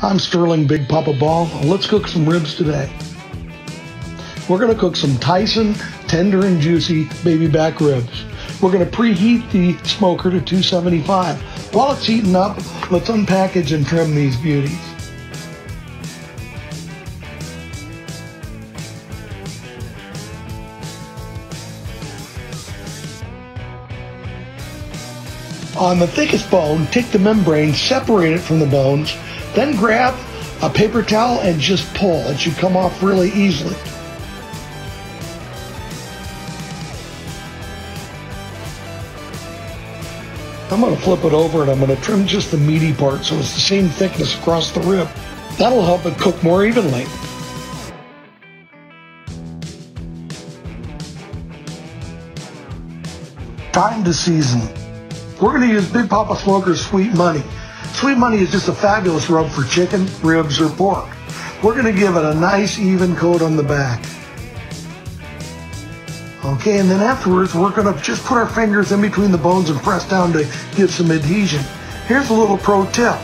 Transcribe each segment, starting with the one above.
I'm Sterling Big Poppa Ball. Let's cook some ribs today. We're going to cook some Tyson tender and juicy baby back ribs. We're going to preheat the smoker to 275. While it's heating up, let's unpackage and trim these beauties. On the thickest bone, take the membrane, separate it from the bones, then grab a paper towel and just pull. It should come off really easily. I'm going to flip it over and I'm going to trim just the meaty part so it's the same thickness across the rib. That'll help it cook more evenly. Time to season. We're going to use Big Poppa Smoker's Sweet Money. Sweet Money is just a fabulous rub for chicken, ribs, or pork. We're going to give it a nice even coat on the back. Okay, and then afterwards, we're going to just put our fingers in between the bones and press down to give some adhesion. Here's a little pro tip.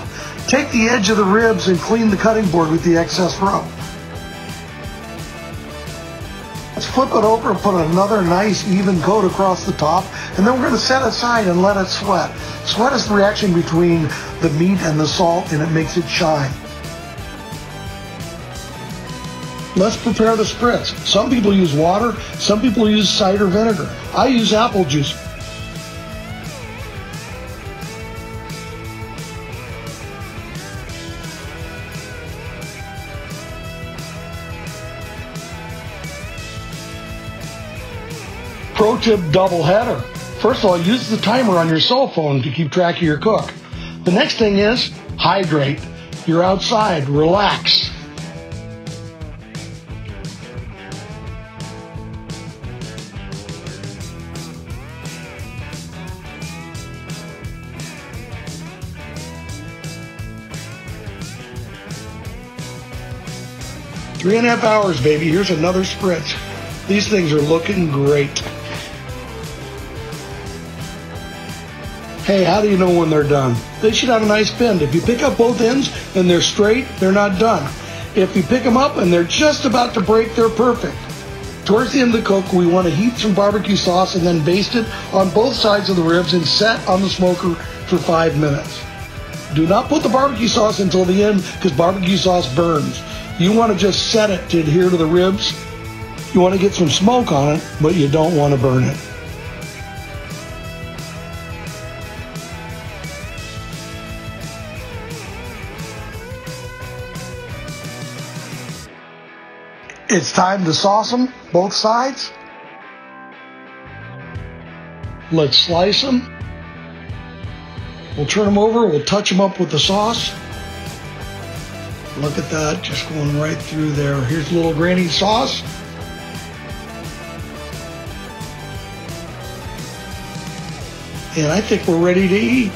Take the edge of the ribs and clean the cutting board with the excess rub. Let's flip it over and put another nice even coat across the top, and then we're going to set it aside and let it sweat. Sweat is the reaction between the meat and the salt, and it makes it shine. Let's prepare the spritz. Some people use water, some people use cider vinegar. I use apple juice. Pro tip double header. First of all, use the timer on your cell phone to keep track of your cook. The next thing is hydrate. You're outside, relax. Three and a half hours, baby. Here's another spritz. These things are looking great. Hey, how do you know when they're done? They should have a nice bend. If you pick up both ends and they're straight, they're not done. If you pick them up and they're just about to break, they're perfect. Towards the end of the cook, we want to heat some barbecue sauce and then baste it on both sides of the ribs and set on the smoker for 5 minutes. Do not put the barbecue sauce until the end because barbecue sauce burns. You want to just set it to adhere to the ribs. You want to get some smoke on it, but you don't want to burn it. It's time to sauce them, both sides. Let's slice them. We'll turn them over, we'll touch them up with the sauce. Look at that, just going right through there. Here's a little granny sauce. And I think we're ready to eat.